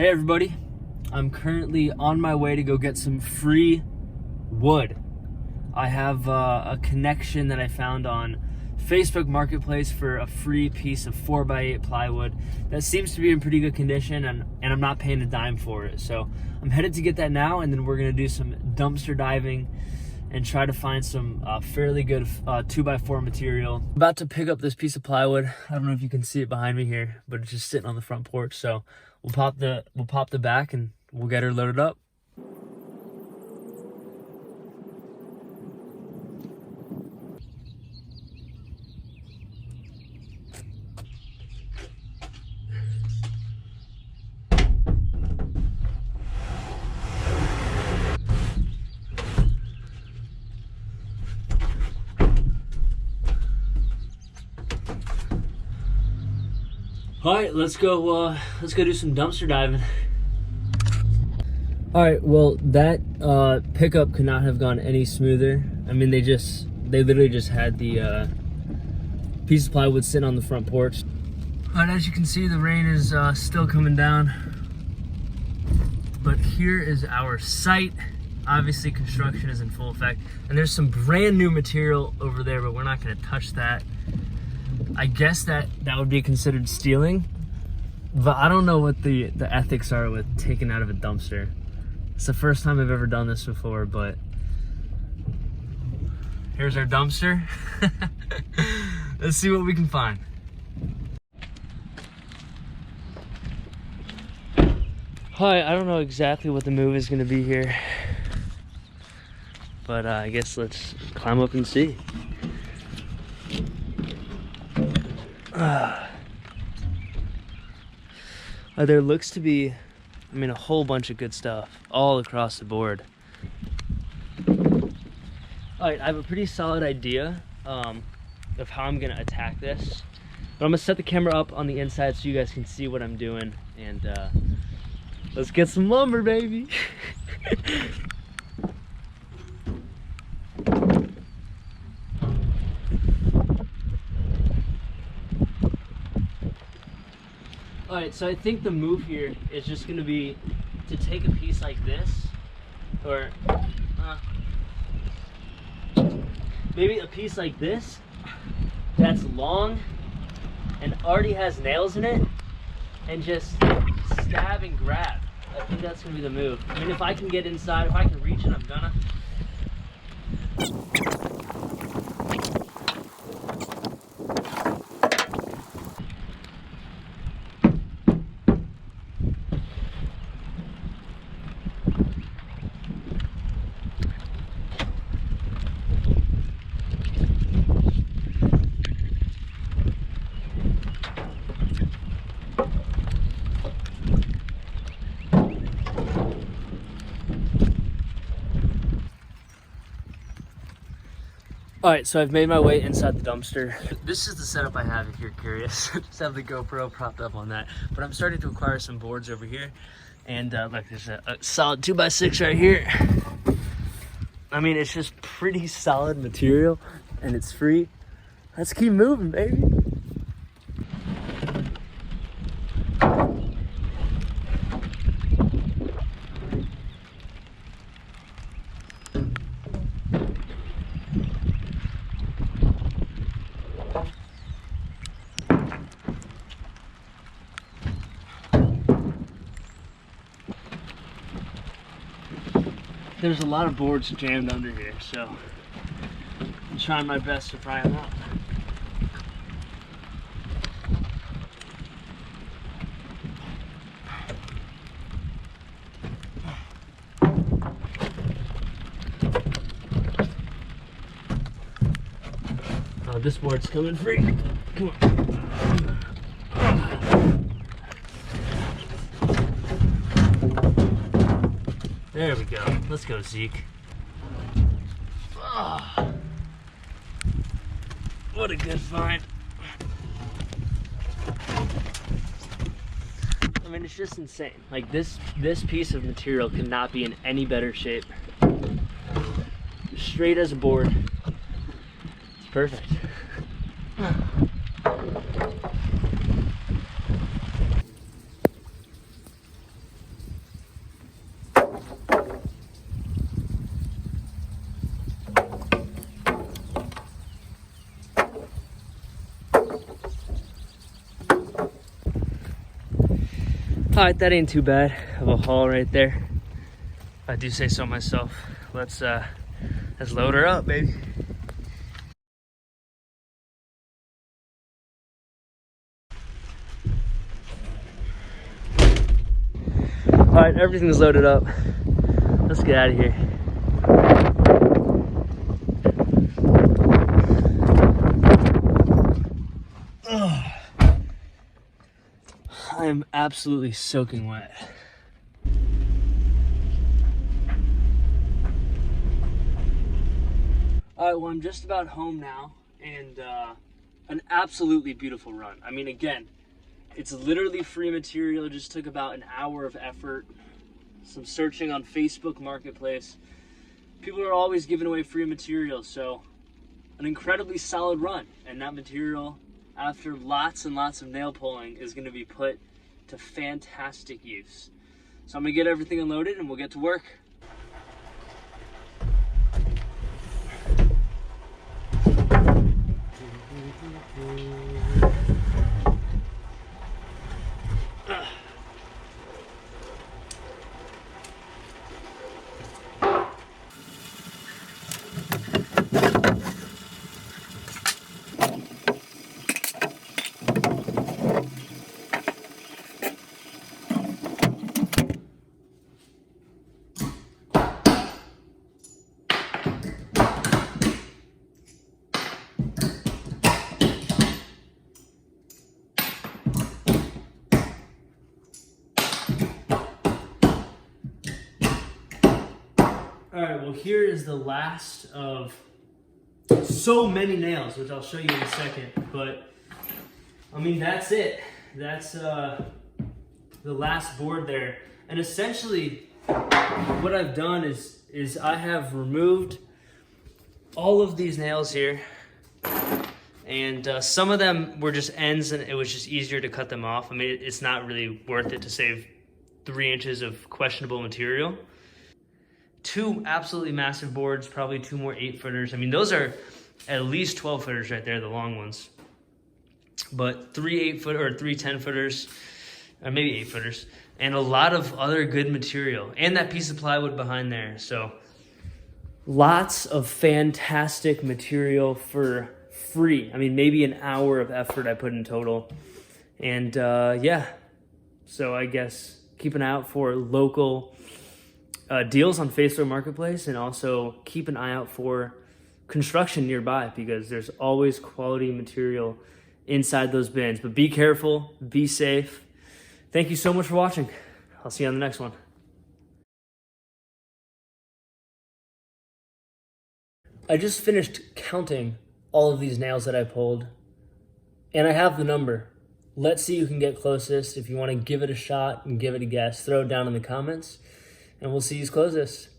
Hey everybody, I'm currently on my way to go get some free wood. I have a connection that I found on Facebook Marketplace for a free piece of 4x8 plywood that seems to be in pretty good condition, and I'm not paying a dime for it. So I'm headed to get that now, and then we're gonna do some dumpster diving and try to find some fairly good 2x4 material. I'm about to pick up this piece of plywood. I don't know if you can see it behind me here, but it's just sitting on the front porch. So we'll pop the back and we'll get her loaded up. All right, let's go do some dumpster diving. All right, well, that pickup could not have gone any smoother. I mean, they literally just had the piece of plywood sitting on the front porch. All right, as you can see, the rain is still coming down. But here is our site. Obviously, construction is in full effect. And there's some brand new material over there, but we're not gonna touch that. I guess that would be considered stealing, but I don't know what the ethics are with taking out of a dumpster. It's the first time I've ever done this before, but here's our dumpster. Let's see what we can find. Hi, I don't know exactly what the move is gonna be here, but I guess let's climb up and see. There looks to be, I mean, a whole bunch of good stuff all across the board. All right, I have a pretty solid idea of how I'm gonna attack this, but I'm gonna set the camera up on the inside so you guys can see what I'm doing, and let's get some lumber, baby. All right, so I think the move here is just gonna be to take a piece like this, or maybe a piece like this that's long and already has nails in it, and just stab and grab. I think that's gonna be the move. I mean, if I can get inside, if I can reach it, I'm gonna. All right, so I've made my way inside the dumpster. This is the setup I have if you're curious. Just have the GoPro propped up on that. But I'm starting to acquire some boards over here. And look, there's a solid 2x6 right here. I mean, it's just pretty solid material and it's free. Let's keep moving, baby. There's a lot of boards jammed under here, so I'm trying my best to pry them out. Oh, this board's coming free. Come on. There we go. Let's go, Zeke. Oh, what a good find. I mean, it's just insane. Like, this piece of material could not be in any better shape. Straight as a board. It's perfect. All right, that ain't too bad of a haul right there. I do say so myself. Let's load her up, baby. All right, everything's loaded up. Let's get out of here. Ugh. I am absolutely soaking wet. All right, well, I'm just about home now, and an absolutely beautiful run. I mean, again, it's literally free material. It just took about an hour of effort, some searching on Facebook Marketplace. People are always giving away free material, so an incredibly solid run. And that material, after lots and lots of nail pulling, is going to be put to fantastic use. So I'm going to get everything unloaded, and we'll get to work. All right, well, here is the last of so many nails, which I'll show you in a second. But, I mean, that's it. That's the last board there. And essentially, what I've done is I have removed all of these nails here. And some of them were just ends, and it was just easier to cut them off. I mean, it's not really worth it to save 3 inches of questionable material. 2 absolutely massive boards, probably 2 more 8-footers. I mean, those are at least 12-footers right there, the long ones. But 3 8-foot or 3 10-footers, or maybe 8-footers, and a lot of other good material, and that piece of plywood behind there. So lots of fantastic material for free. I mean, maybe an hour of effort I put in total. And yeah, so I guess keep an eye out for local deals on Facebook Marketplace, and also keep an eye out for construction nearby, because there's always quality material inside those bins. But be careful, be safe. Thank you so much for watching. I'll see you on the next one. I just finished counting all of these nails that I pulled, and I have the number. Let's see who can get closest. If you want to give it a shot and give it a guess, throw it down in the comments, and we'll see who's closest.